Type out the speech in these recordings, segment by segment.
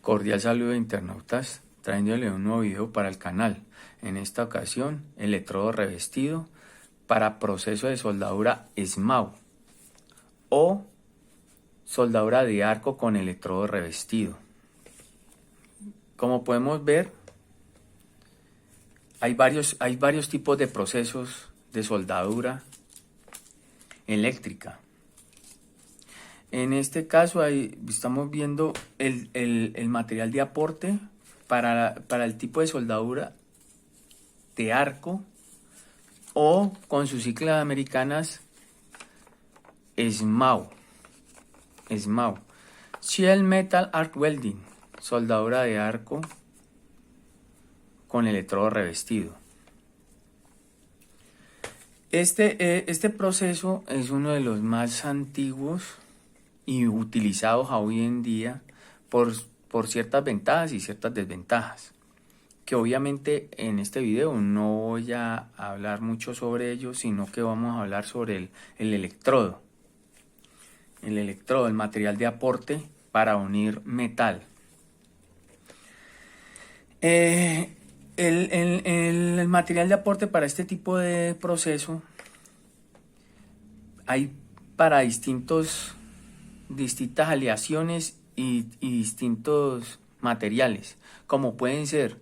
Cordial saludo, internautas, trayéndole un nuevo video para el canal. En esta ocasión, electrodo revestido para proceso de soldadura SMAU o soldadura de arco con electrodo revestido. Como podemos ver, hay varios tipos de procesos de soldadura eléctrica. En este caso ahí estamos viendo el material de aporte para el tipo de soldadura de arco o con sus siglas americanas SMAU. Sheet Metal Arc Welding, soldadura de arco con electrodo revestido. Este proceso es uno de los más antiguos y utilizados hoy en día por ciertas ventajas y ciertas desventajas, que obviamente en este video no voy a hablar mucho sobre ello, sino que vamos a hablar sobre el electrodo, el material de aporte para unir metal. El material de aporte para este tipo de proceso hay para distintas aleaciones y distintos materiales, como pueden ser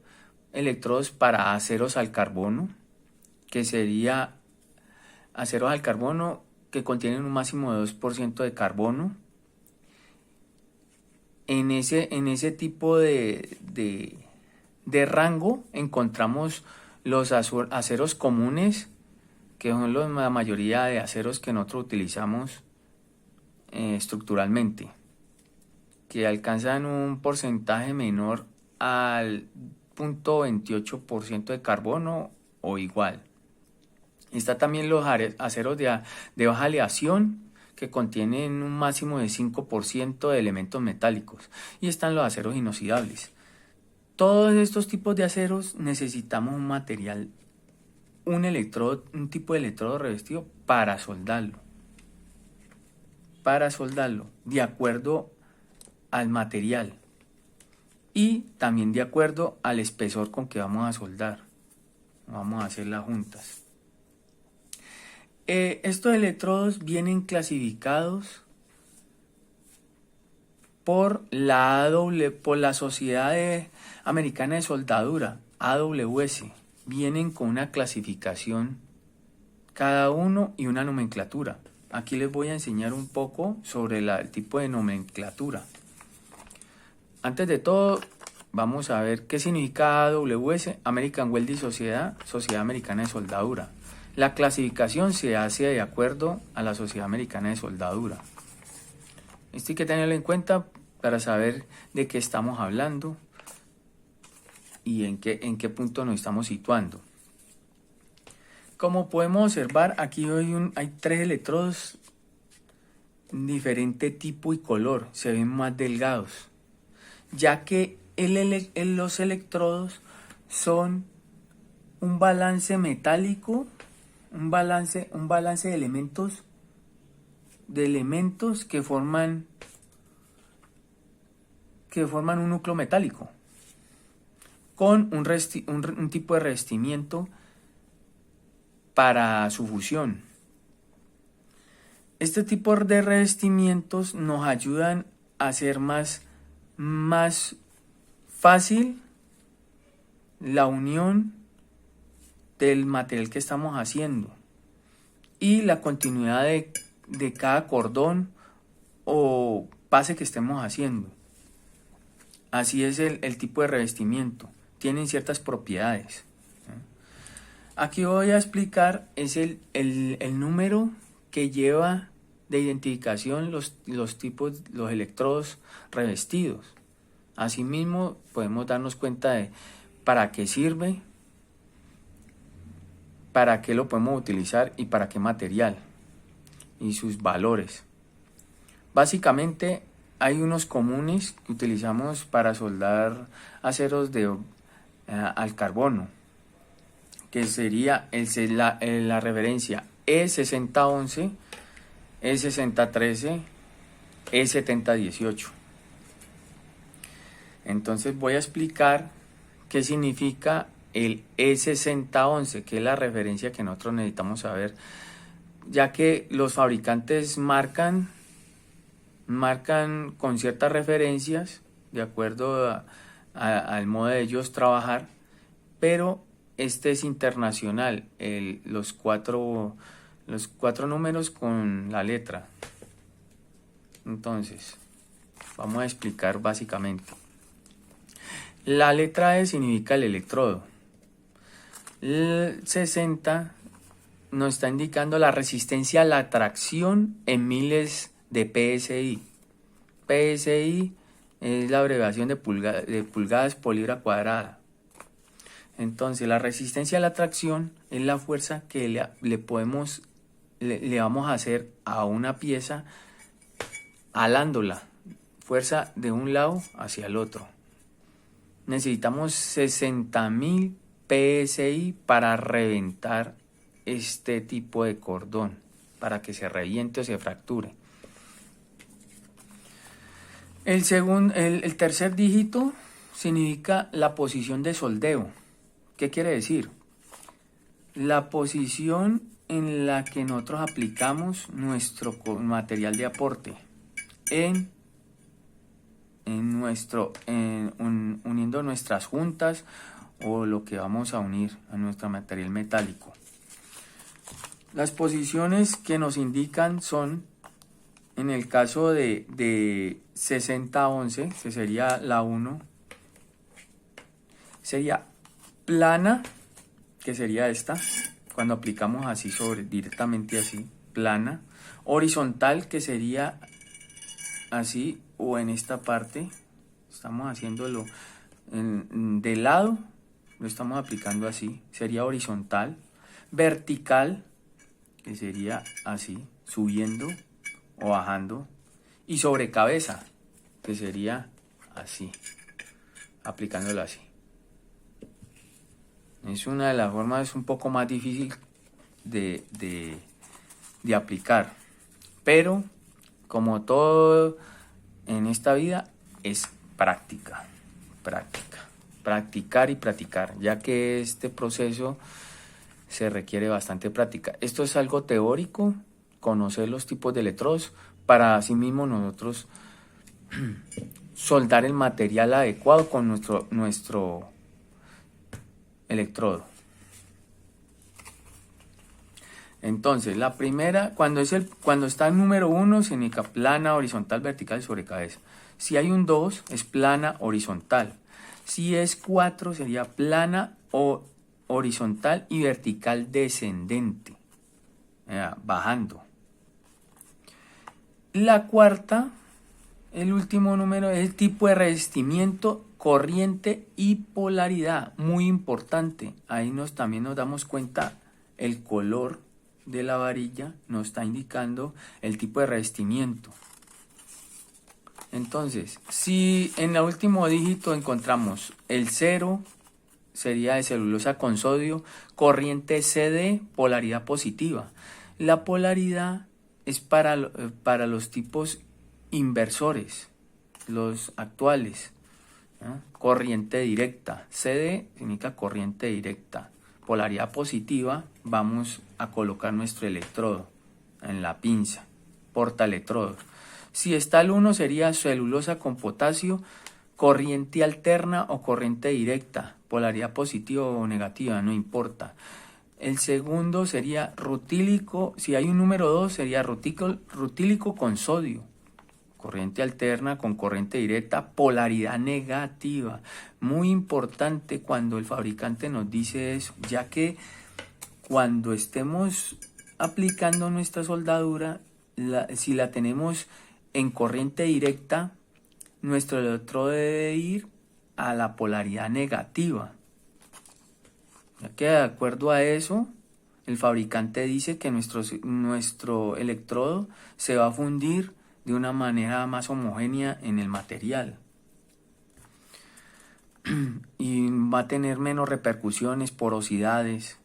electrodos para aceros al carbono, que sería aceros al carbono que contienen un máximo de 2% de carbono. En ese tipo de rango encontramos los aceros comunes, que son la mayoría de aceros que nosotros utilizamos estructuralmente, que alcanzan un porcentaje menor al 0.28% de carbono o igual. Está también los aceros de baja aleación, que contienen un máximo de 5% de elementos metálicos, y están los aceros inoxidables. Todos estos tipos de aceros necesitamos un material, un tipo de electrodo revestido para soldarlo de acuerdo al material y también de acuerdo al espesor con que vamos a soldar. Vamos a hacer las juntas. Estos electrodos vienen clasificados por la Sociedad Americana de Soldadura, AWS. Vienen con una clasificación cada uno y una nomenclatura. Aquí les voy a enseñar un poco sobre el tipo de nomenclatura. Antes de todo, vamos a ver qué significa AWS, American Welding Sociedad Americana de Soldadura. La clasificación se hace de acuerdo a la Sociedad Americana de Soldadura. Esto hay que tenerlo en cuenta para saber de qué estamos hablando y en qué punto nos estamos situando. Como podemos observar, aquí hay 3 electrodos diferente tipo y color, se ven más delgados, ya que los electrodos son un balance metálico, un balance de elementos que forman un núcleo metálico con un tipo de revestimiento para su fusión. Este tipo de revestimientos nos ayudan a hacer más fácil la unión del material que estamos haciendo y la continuidad de cada cordón o pase que estemos haciendo. Así es el tipo de revestimiento. Tienen ciertas propiedades. Aquí voy a explicar es el número que lleva de identificación los tipos, los electrodos revestidos. Asimismo, podemos darnos cuenta de para qué sirve, para qué lo podemos utilizar y para qué material y sus valores. Básicamente hay unos comunes que utilizamos para soldar aceros al carbono, que sería la referencia E6011, E6013, E7018. Entonces voy a explicar qué significa el E6011, que es la referencia que nosotros necesitamos saber, ya que los fabricantes marcan con ciertas referencias de acuerdo al modo de ellos trabajar, pero este es internacional, los cuatro números con la letra. Entonces, vamos a explicar básicamente. La letra E significa el electrodo. El 60 nos está indicando la resistencia a la tracción en miles de PSI. PSI es la abreviación de pulgadas por libra cuadrada. Entonces, la resistencia a la tracción es la fuerza que le vamos a hacer a una pieza alándola. Fuerza de un lado hacia el otro. Necesitamos 60.000 PSI para reventar este tipo de cordón, para que se reviente o se fracture. El tercer dígito significa la posición de soldeo. ¿Qué quiere decir? La posición en la que nosotros aplicamos nuestro material de aporte uniendo nuestras juntas o lo que vamos a unir a nuestro material metálico. Las posiciones que nos indican son, en el caso de 6011, que sería la 1, sería plana, que sería esta, cuando aplicamos así directamente así, plana. Horizontal, que sería así o en esta parte, estamos haciéndolo de lado, lo estamos aplicando así, sería horizontal. Vertical, que sería así, subiendo o bajando. Y sobre cabeza, que sería así, aplicándolo así. Es una de las formas un poco más difícil de aplicar, pero como todo en esta vida es practicar y practicar, ya que este proceso se requiere bastante práctica. Esto es algo teórico, conocer los tipos de electrodos para así mismo nosotros soldar el material adecuado con nuestro electrodo. Entonces, la primera, cuando está el número 1, significa plana, horizontal, vertical y sobre cabeza. Si hay un 2, es plana, horizontal. Si es 4, sería plana o horizontal y vertical descendente, bajando. La cuarta, el último número, es el tipo de revestimiento, corriente y polaridad. Muy importante. Ahí también nos damos cuenta el color de la varilla nos está indicando el tipo de revestimiento. Entonces, si en el último dígito encontramos el 0, sería de celulosa con sodio, corriente CD, polaridad positiva. La polaridad es para los tipos inversores, los actuales, ¿no? Corriente directa, CD significa corriente directa. Polaridad positiva, vamos a colocar nuestro electrodo en la pinza, portaelectrodos. Si está el 1 sería celulosa con potasio, corriente alterna o corriente directa, polaridad positiva o negativa, no importa. El segundo sería rutílico, si hay un número 2 sería rutílico con sodio, corriente alterna con corriente directa, polaridad negativa. Muy importante cuando el fabricante nos dice eso, ya que cuando estemos aplicando nuestra soldadura, si la tenemos en corriente directa, nuestro electrodo debe ir a la polaridad negativa. Ya que de acuerdo a eso, el fabricante dice que nuestro electrodo se va a fundir de una manera más homogénea en el material y va a tener menos repercusiones, porosidades.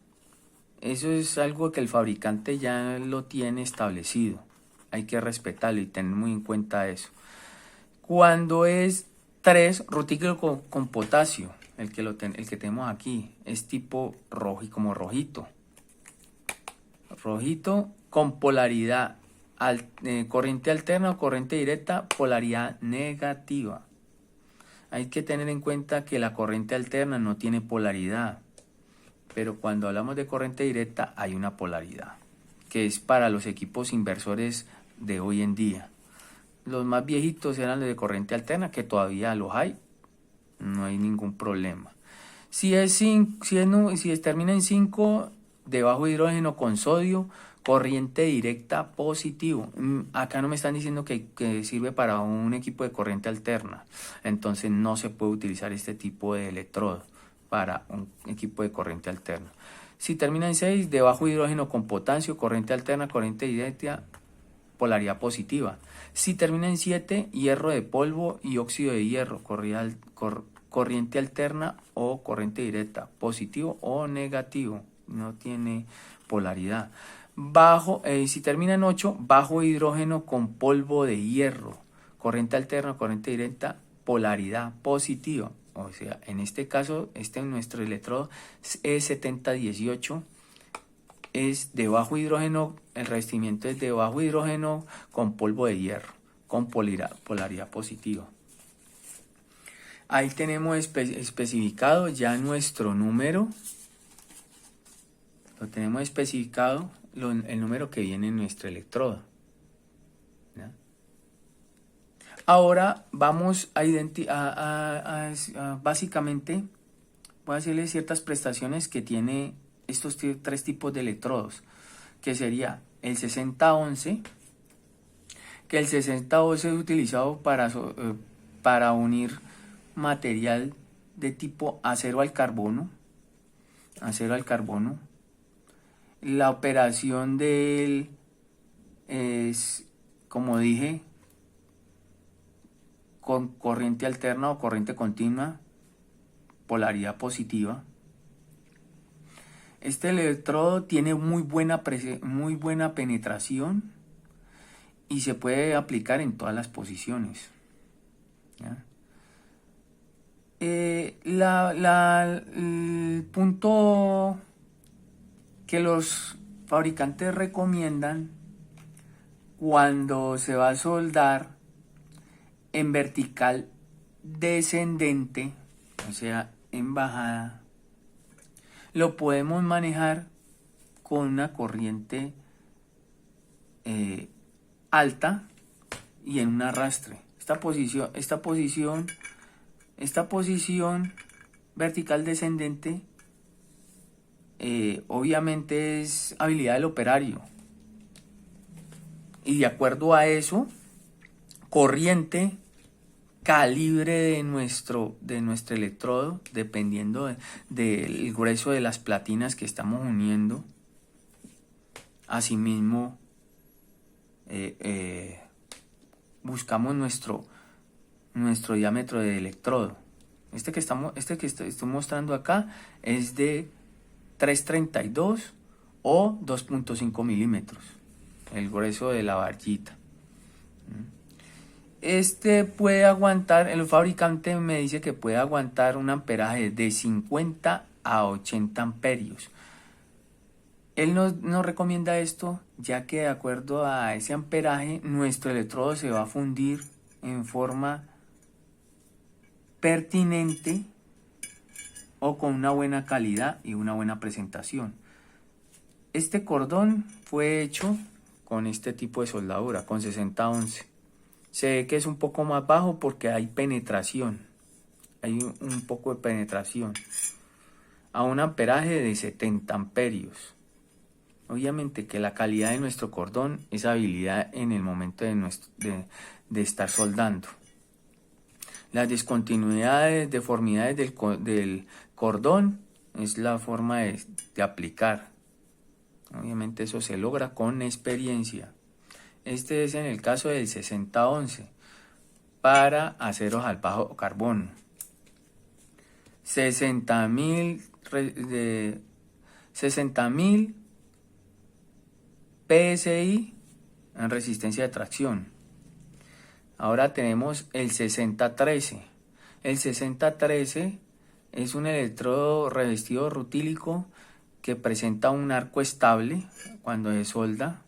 Eso es algo que el fabricante ya lo tiene establecido, hay que respetarlo y tener muy en cuenta eso. Cuando es 3, rutículo con potasio, el que tenemos aquí, es tipo rojo, como rojito. Rojito con polaridad, corriente alterna o corriente directa, polaridad negativa. Hay que tener en cuenta que la corriente alterna no tiene polaridad, pero cuando hablamos de corriente directa hay una polaridad, que es para los equipos inversores de hoy en día. Los más viejitos eran los de corriente alterna, que todavía los hay, no hay ningún problema. Si termina en 5, de bajo hidrógeno con sodio, corriente directa positivo. Acá no me están diciendo que sirve para un equipo de corriente alterna, entonces no se puede utilizar este tipo de electrodo para un equipo de corriente alterna. Si termina en 6, de bajo hidrógeno con potasio, corriente alterna, corriente directa, polaridad positiva. Si termina en 7, hierro de polvo y óxido de hierro, corriente alterna o corriente directa, positivo o negativo, no tiene polaridad. Si termina en 8, bajo hidrógeno con polvo de hierro, corriente alterna o corriente directa, polaridad positiva. O sea, en este caso, nuestro electrodo E7018 es de bajo hidrógeno, el revestimiento es de bajo hidrógeno con polvo de hierro, con polaridad positiva. Ahí tenemos especificado ya nuestro número, lo tenemos especificado, el número que viene en nuestro electrodo. ¿Ya? Ahora vamos básicamente, voy a hacerle ciertas prestaciones que tiene estos 3 tipos de electrodos, que sería el 6011, que el 6011 es utilizado para unir material de tipo acero al carbono. La operación de él es, como dije, con corriente alterna o corriente continua, polaridad positiva. Este electrodo tiene muy buena penetración y se puede aplicar en todas las posiciones. ¿Ya? El punto que los fabricantes recomiendan cuando se va a soldar en vertical descendente, o sea, en bajada, lo podemos manejar con una corriente alta y en un arrastre. Esta posición vertical descendente obviamente es habilidad del operario, y de acuerdo a eso, corriente, calibre de nuestro electrodo, dependiendo del grueso de las platinas que estamos uniendo. Asimismo, buscamos nuestro diámetro de electrodo. Este que estoy mostrando acá es de 3.32 o 2.5 milímetros, el grueso de la varillita. Este puede aguantar, el fabricante me dice que puede aguantar un amperaje de 50 a 80 amperios. Él nos recomienda esto, ya que de acuerdo a ese amperaje, nuestro electrodo se va a fundir en forma pertinente o con una buena calidad y una buena presentación. Este cordón fue hecho con este tipo de soldadura, con 6011. Se ve que es un poco más bajo porque hay penetración, hay un poco de penetración, a un amperaje de 70 amperios. Obviamente que la calidad de nuestro cordón es habilidad en el momento de estar soldando. Las discontinuidades, deformidades del cordón es la forma de aplicar. Obviamente eso se logra con experiencia. Este es en el caso del 6011 para aceros al bajo carbono. 60.000 PSI en resistencia de tracción. Ahora tenemos el 6013 El 6013 es un electrodo revestido rutílico que presenta un arco estable cuando se solda,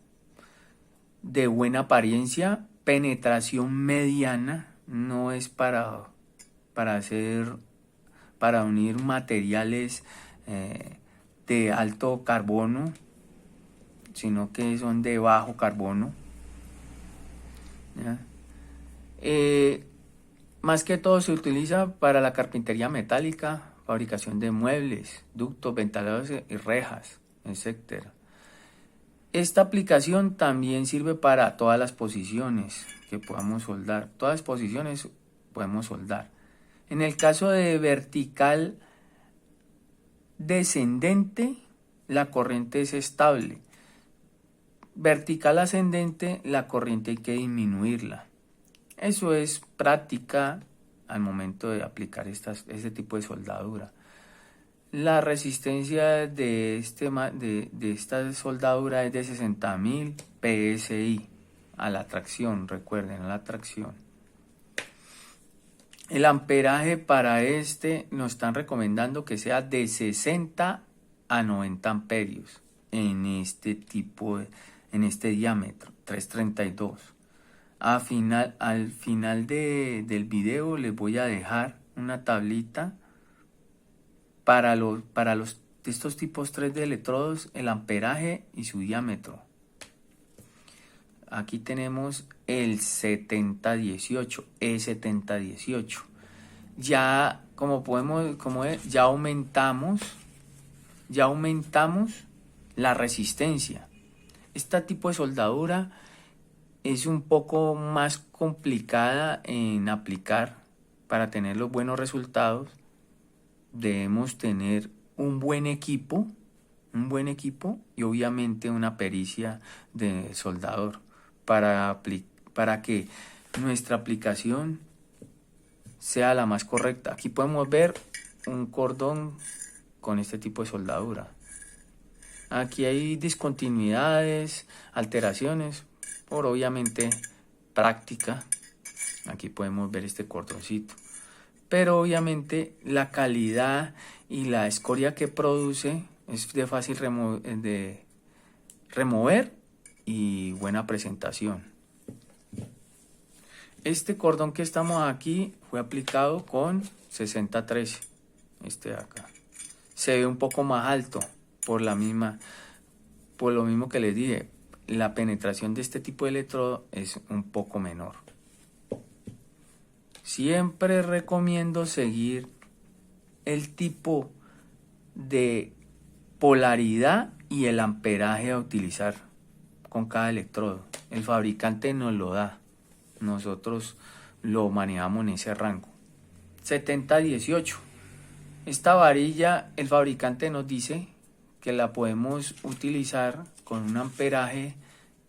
de buena apariencia, penetración mediana, no es para unir materiales de alto carbono, sino que son de bajo carbono. Más que todo se utiliza para la carpintería metálica, fabricación de muebles, ductos, ventiladores y rejas, etc. Esta aplicación también sirve para todas las posiciones que podamos soldar. Todas las posiciones podemos soldar. En el caso de vertical descendente, la corriente es estable. Vertical ascendente, la corriente hay que disminuirla. Eso es práctica al momento de aplicar este tipo de soldadura. La resistencia de esta soldadura es de 60.000 PSI a la tracción, recuerden, a la tracción. El amperaje para nos están recomendando que sea de 60 a 90 amperios en este diámetro, 332. Al final del video les voy a dejar una tablita para estos tipos 3 de electrodos, el amperaje y su diámetro. Aquí tenemos el 7018, E7018. Ya ya aumentamos la resistencia. Este tipo de soldadura es un poco más complicada en aplicar. Para tener los buenos resultados debemos tener un buen equipo y obviamente una pericia de soldador para que nuestra aplicación sea la más correcta. Aquí podemos ver un cordón con este tipo de soldadura. Aquí hay discontinuidades, alteraciones, por obviamente práctica. Aquí podemos ver este cordoncito. Pero obviamente la calidad y la escoria que produce es de fácil remover y buena presentación. Este cordón que estamos aquí fue aplicado con 6013. Este de acá. Se ve un poco más alto por lo mismo que les dije. La penetración de este tipo de electrodo es un poco menor. Siempre recomiendo seguir el tipo de polaridad y el amperaje a utilizar con cada electrodo. El fabricante nos lo da. Nosotros lo manejamos en ese rango. 7018. Esta varilla, el fabricante nos dice que la podemos utilizar con un amperaje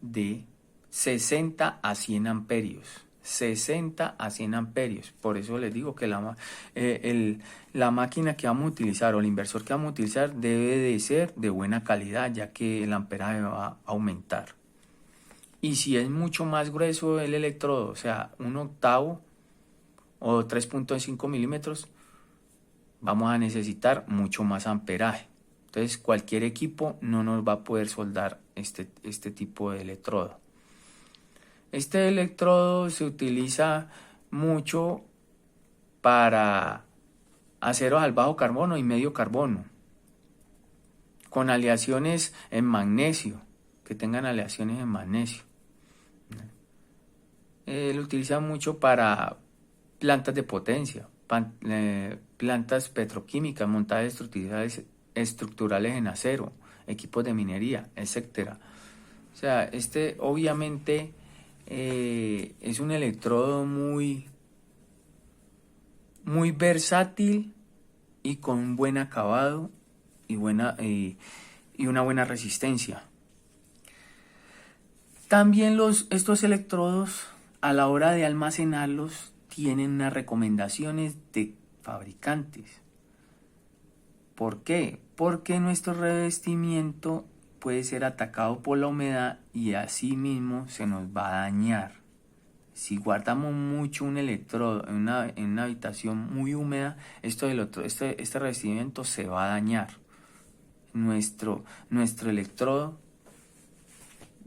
de 60 a 100 amperios. 60 a 100 amperios. Por eso les digo que la máquina que vamos a utilizar o el inversor que vamos a utilizar debe de ser de buena calidad, ya que el amperaje va a aumentar. Y si es mucho más grueso el electrodo, o sea, 1/8 o 3.5 milímetros, vamos a necesitar mucho más amperaje. Entonces cualquier equipo no nos va a poder soldar este tipo de electrodo. Este electrodo se utiliza mucho para aceros al bajo carbono y medio carbono, con aleaciones en magnesio, que tengan aleaciones en magnesio. Lo utilizan mucho para plantas de potencia, plantas petroquímicas, montajes estructurales en acero, equipos de minería, etc. O sea, obviamente es un electrodo muy versátil y con un buen acabado y una buena resistencia. También estos electrodos, a la hora de almacenarlos, tienen unas recomendaciones de fabricantes. ¿Por qué? Porque nuestro revestimiento puede ser atacado por la humedad y así mismo se nos va a dañar. Si guardamos mucho un electrodo en una habitación muy húmeda, este revestimiento se va a dañar. Nuestro electrodo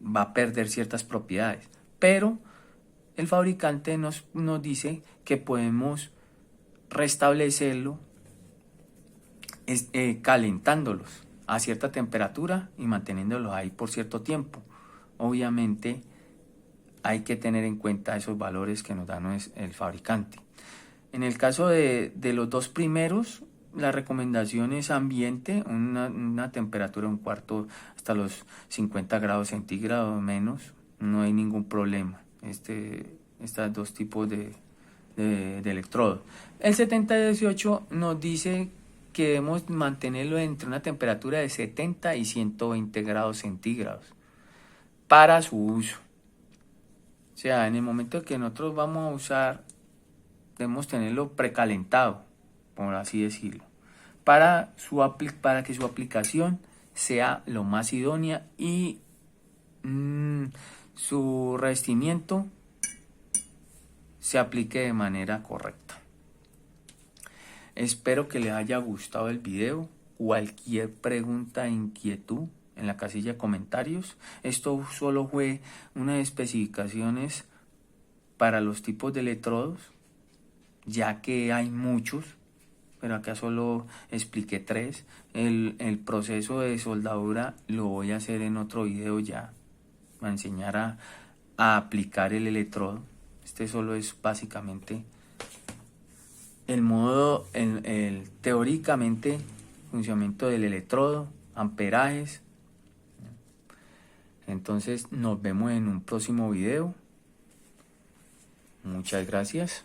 va a perder ciertas propiedades. Pero el fabricante nos dice que podemos restablecerlo calentándolos a cierta temperatura y manteniéndolos ahí por cierto tiempo. Obviamente hay que tener en cuenta esos valores que nos da el fabricante. En el caso de los dos primeros, la recomendación es ambiente, una temperatura de un cuarto hasta los 50 grados centígrados o menos, no hay ningún problema. Estos dos tipos de electrodos. El 7018 nos dice que debemos mantenerlo entre una temperatura de 70 y 120 grados centígrados para su uso. O sea, en el momento que nosotros vamos a usar, debemos tenerlo precalentado, por así decirlo, para que su aplicación sea lo más idónea y su revestimiento se aplique de manera correcta. Espero que les haya gustado el video. Cualquier pregunta, inquietud, en la casilla de comentarios. Esto solo fue unas especificaciones para los tipos de electrodos, ya que hay muchos, pero acá solo expliqué 3. El proceso de soldadura lo voy a hacer en otro video ya, para enseñar a aplicar el electrodo. Este solo es básicamente el modo, teóricamente, funcionamiento del electrodo, amperajes. Entonces nos vemos en un próximo video. Muchas gracias.